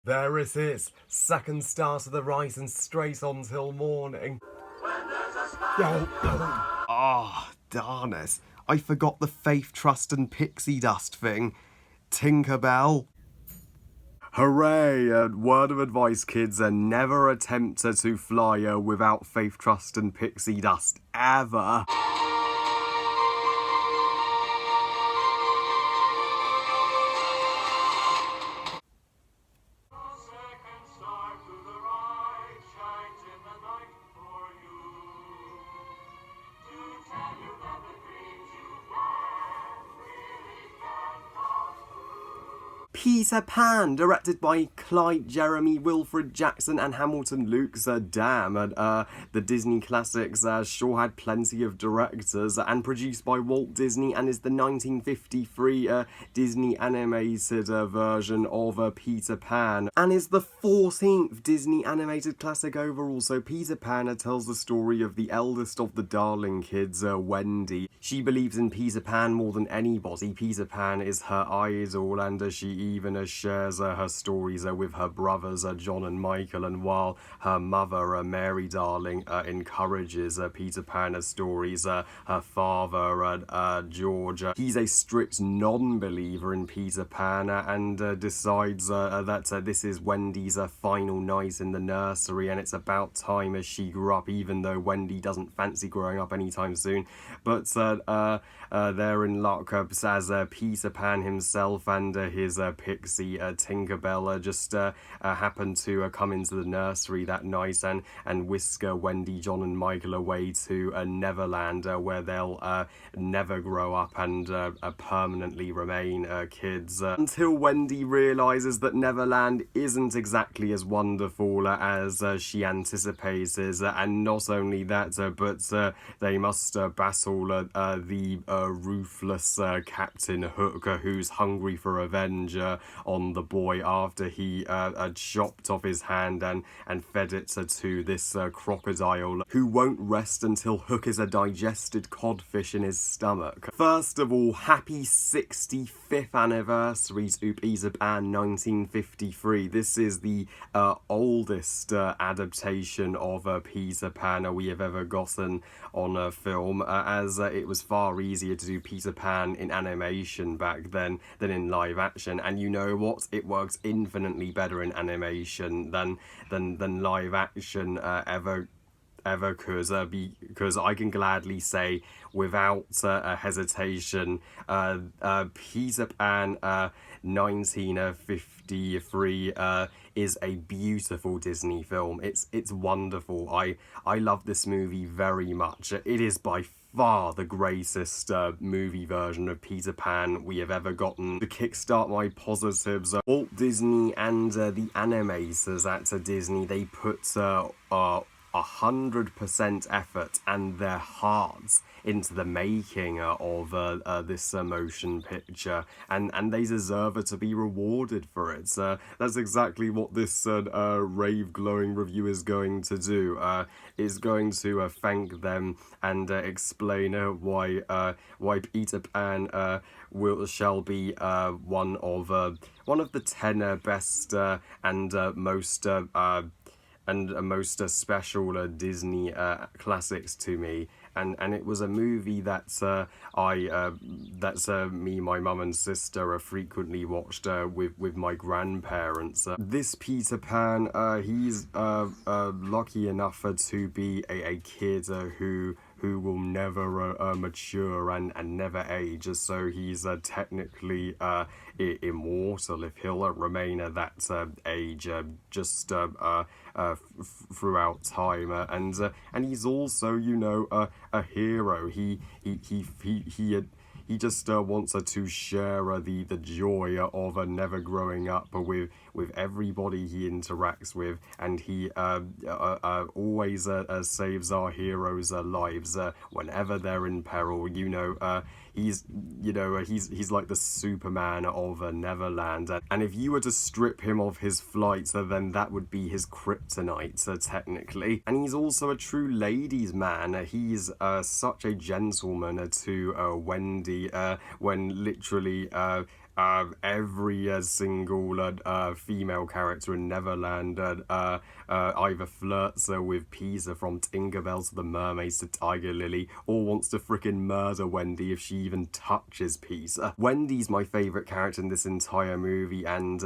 There it is, second start of the rise and straight on till morning. Ah, darn it. I forgot the faith, trust and pixie dust thing. Tinkerbell. Hooray! Word of advice, kids, never attempt to fly without faith, trust and pixie dust, ever. Peter Pan, directed by Clyde Jeremy, Wilfred Jackson and Hamilton Lukes. Damn, the Disney classics sure had plenty of directors, and produced by Walt Disney, and is the 1953 Disney animated version of Peter Pan, and is the 14th Disney animated classic overall. So Peter Pan tells the story of the eldest of the darling kids, Wendy. She believes in Peter Pan more than anybody. Peter Pan is her idol, and she even shares her stories with her brothers John and Michael, and while her mother Mary Darling encourages Peter Pan's stories, her father George, he's a strict non-believer in Peter Pan, and decides that this is Wendy's final night in the nursery, and it's about time as she grew up, even though Wendy doesn't fancy growing up anytime soon. But they're in luck as Peter Pan himself and his pixie Tinkerbell just happen to come into the nursery that night and whisk Wendy, John and Michael away to Neverland, where they'll never grow up and permanently remain kids, until Wendy realises that Neverland isn't exactly as wonderful as she anticipates, and not only that, but they must battle the ruthless Captain Hook, who's hungry for revenge on the boy after he chopped off his hand and fed it to this crocodile, who won't rest until Hook is a digested codfish in his stomach. First of all, happy 65th anniversary to Peter Pan 1953. This is the oldest adaptation of Peter Pan we have ever gotten on a film, as it was far easier to do Peter Pan in animation back then than in live action. And you know what? It works infinitely better in animation than live action ever could, because I can gladly say without hesitation, Peter Pan 1953 is a beautiful Disney film. It's wonderful. I love this movie very much. It is by far the greatest movie version of Peter Pan we have ever gotten. To kickstart my positives, Walt Disney and the animators at Disney, they put 100% effort and their hearts into the making of this motion picture, and they deserve to be rewarded for it. That's exactly what this rave glowing review is going to do. Is going to thank them and explain why Peter Pan shall be one of the 10 best and most special Disney classics to me, and it was a movie that me, my mum and sister frequently watched with my grandparents. This Peter Pan, he's lucky enough to be a kid who will never mature and never age, so he's technically immortal if he'll remain at that age just throughout time, and he's also, you know, a hero. He just wants to share the joy of never growing up with everybody he interacts with, and he always saves our heroes' lives whenever they're in peril. You know, he's like the Superman of Neverland, and if you were to strip him of his flight, then that would be his kryptonite, technically. And he's also a true ladies' man. He's such a gentleman to Wendy, when literally every single female character in Neverland either flirts with Peter, from Tinkerbell to the mermaids to Tiger Lily, or wants to frickin' murder Wendy if she even touches Peter. Wendy's my favourite character in this entire movie, and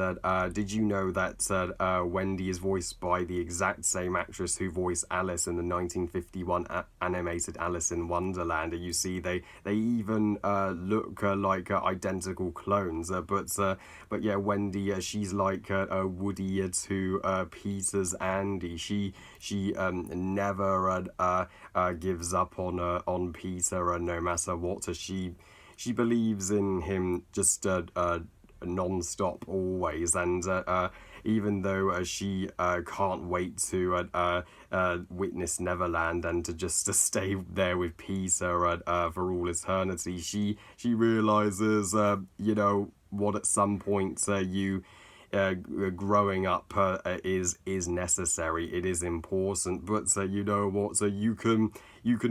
did you know that Wendy is voiced by the exact same actress who voiced Alice in the 1951 animated Alice in Wonderland? You see, they even look like identical clones, but yeah, Wendy, she's like Woody to Peter's Andy. She never gives up on Peter, no matter what. She believes in him just non-stop always, and even though she can't wait to witness Neverland and to just to stay there with Peter for all eternity, she realizes what, at some point you growing up is necessary. It is important, but you know what? So you can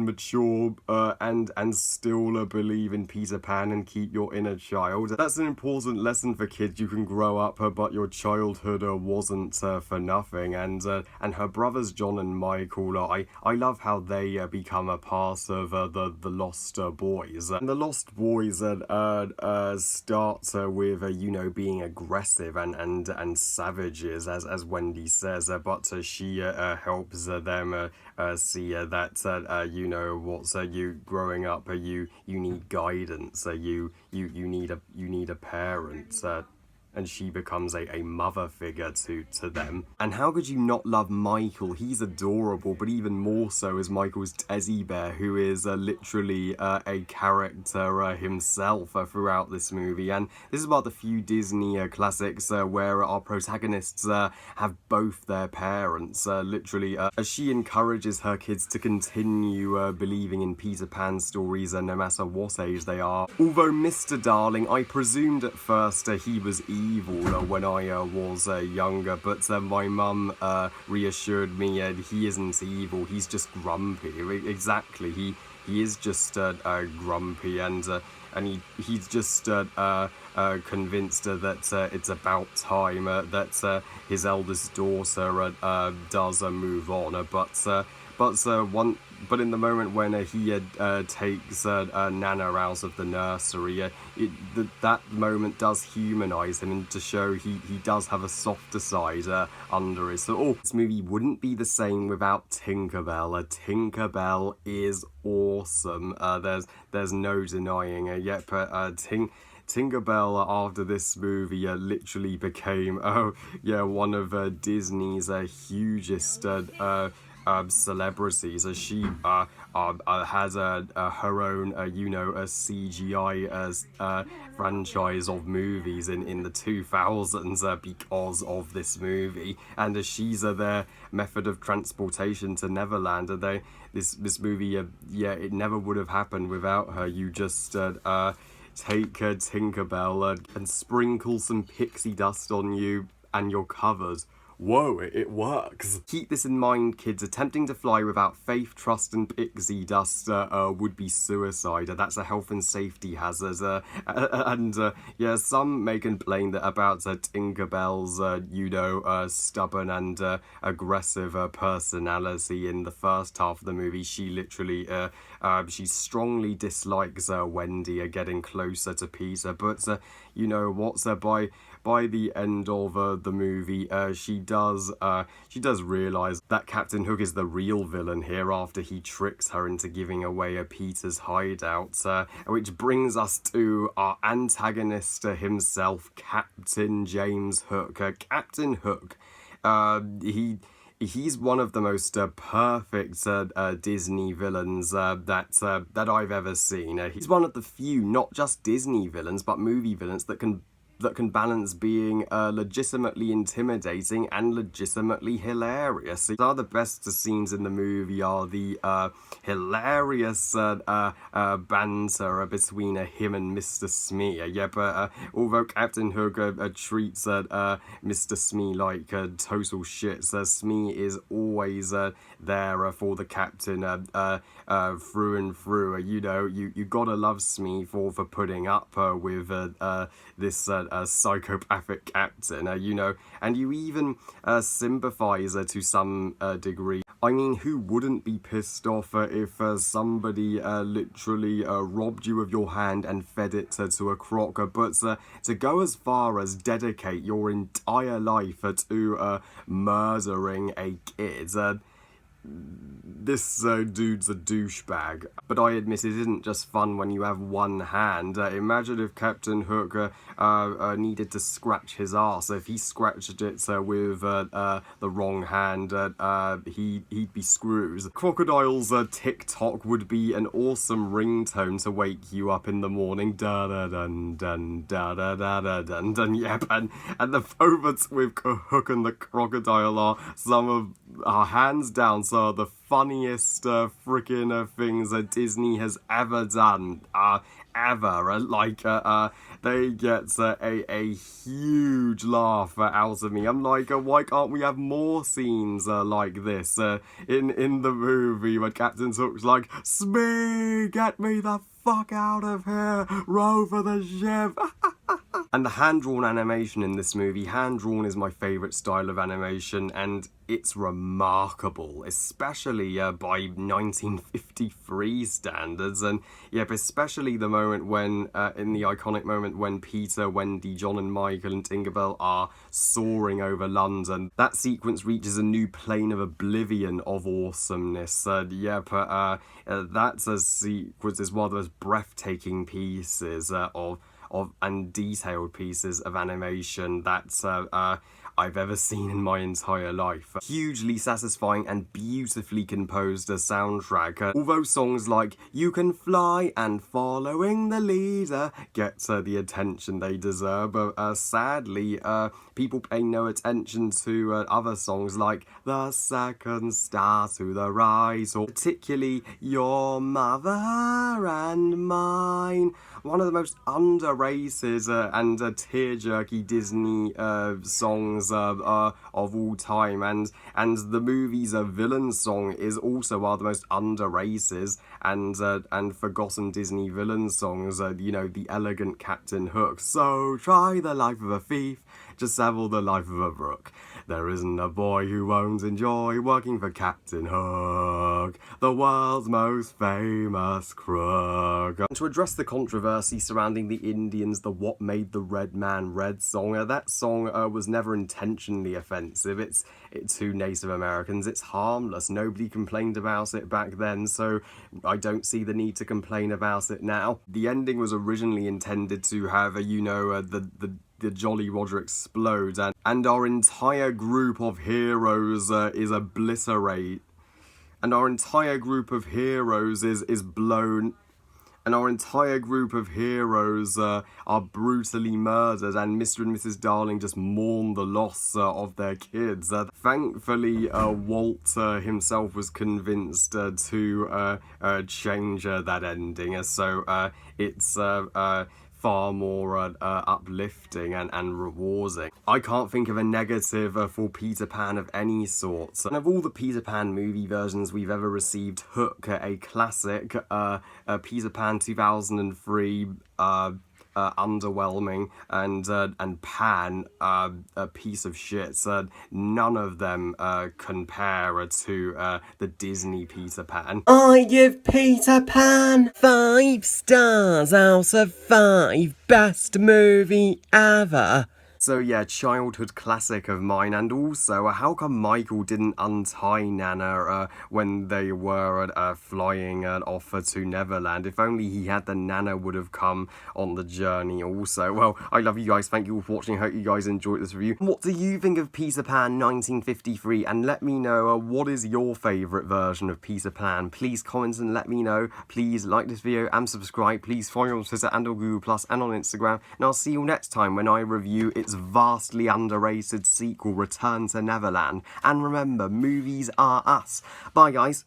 mature and still believe in Peter Pan and keep your inner child. That's an important lesson for kids. You can grow up, but your childhood wasn't for nothing. And her brothers John and Michael, I love how they become a part of the Lost Boys. And the Lost Boys start with being aggressive and savages, as Wendy says, but she helps them see that you growing up, you need guidance, you need a parent, and she becomes a mother figure to them. And how could you not love Michael? He's adorable, but even more so is Michael's teddy bear, who is literally a character himself throughout this movie. And this is about the few Disney classics where our protagonists have both their parents, literally, as she encourages her kids to continue believing in Peter Pan stories no matter what age they are. Although Mr. Darling, I presumed at first he was evil when I was younger, but my mum reassured me he isn't evil, he's just grumpy. Exactly, he is just grumpy, and he's just convinced that it's about time that his eldest daughter does move on, but in the moment when he takes Nana out of the nursery, that moment does humanise him, and to show he does have a softer side under it. So this movie wouldn't be the same without Tinkerbell. Tinkerbell is awesome. There's no denying it. Yet, Tinkerbell after this movie literally became one of Disney's hugest celebrities, as she has her own a CGI franchise of movies in the 2000s because of this movie, and she's their method of transportation to Neverland. This movie it never would have happened without her. You just take Tinkerbell and sprinkle some pixie dust on you and you're covered. Whoa, it works. Keep this in mind, kids. Attempting to fly without faith, trust, and pixie dust would be suicide. That's a health and safety hazard. Some may complain that about Tinkerbell's, stubborn and aggressive personality in the first half of the movie. She literally, she strongly dislikes Wendy getting closer to Peter. But you know what? By the end of the movie, she does realise that Captain Hook is the real villain here after he tricks her into giving away Peter's hideout, which brings us to our antagonist himself, Captain James Hook. Captain Hook, he's one of the most perfect Disney villains that I've ever seen. He's one of the few, not just Disney villains, but movie villains that can that can balance being legitimately intimidating and legitimately hilarious. The best scenes in the movie are the hilarious banter between him and Mr. Smee. Although Captain Hook treats Mr. Smee like total shit, Smee is always there for the captain through and through. You gotta love Smee for putting up with this psychopathic captain. And you even sympathise to some degree. I mean, who wouldn't be pissed off if somebody literally robbed you of your hand and fed it to a croc? But to go as far as dedicate your entire life to murdering a kid, this dude's a douchebag. But I admit it isn't just fun when you have one hand. Imagine if Captain Hook needed to scratch his arse. If he scratched it with the wrong hand, he'd be screws. Crocodile's TikTok would be an awesome ringtone to wake you up in the morning. Da da dun dun da da da da dun dun. Yep, and the moments with Hook and the crocodile are some of hands down the funniest freaking things that Disney has ever done. They get a huge laugh out of me. I'm like, why can't we have more scenes like this in the movie when Captain Hook's like, Smee, get me the fuck out of here, row for the ship. And the hand-drawn animation in this movie, hand-drawn is my favourite style of animation, and it's remarkable, especially by 1953 standards, and especially the moment when, in the iconic moment when Peter, Wendy, John and Michael and Tinkerbell are soaring over London. That sequence reaches a new plane of oblivion of awesomeness. That's a sequence is one of the most breathtaking pieces of and detailed pieces of animation that I've ever seen in my entire life. Hugely satisfying and beautifully composed soundtrack. Although songs like You Can Fly and Following the Leader get the attention they deserve, sadly, people pay no attention to other songs like The Second Star to the Rise, or particularly Your Mother and Mine. One of the most underrated and tear-jerky Disney songs of all time, and the movie's villain song is also one of the most underrated and forgotten Disney villain songs. The elegant Captain Hook. So try the life of a thief, just have all the life of a rook. There isn't a boy who won't enjoy working for Captain Hook, the world's most famous crook. And to address the controversy surrounding the Indians, the What Made the Red Man Red song, that song was never intentionally offensive. It's to Native Americans. It's harmless. Nobody complained about it back then, so I don't see the need to complain about it now. The ending was originally intended to have, the Jolly Roger explodes, and our entire group of heroes is obliterated. And our entire group of heroes is blown. And our entire group of heroes are brutally murdered, and Mr. and Mrs. Darling just mourn the loss of their kids. Thankfully, Walt himself was convinced to change that ending, so it's far more uplifting and rewarding. I can't think of a negative for Peter Pan of any sort. And of all the Peter Pan movie versions we've ever received, Hook, a classic, Peter Pan 2003, underwhelming, and Pan, a piece of shit. None of them compare to the Disney Peter Pan. I give Peter Pan 5 stars out of 5. Best movie ever. So yeah, childhood classic of mine. And also, how come Michael didn't untie Nana when they were flying off to Neverland? If only he had, then Nana would have come on the journey also. Well, I love you guys. Thank you all for watching. I hope you guys enjoyed this review. What do you think of Peter Pan 1953? And let me know what is your favourite version of Peter Pan. Please comment and let me know. Please like this video and subscribe. Please follow me on Twitter and on Google Plus and on Instagram. And I'll see you next time when I review its vastly underrated sequel, Return to Neverland. And remember, movies are us. Bye, guys.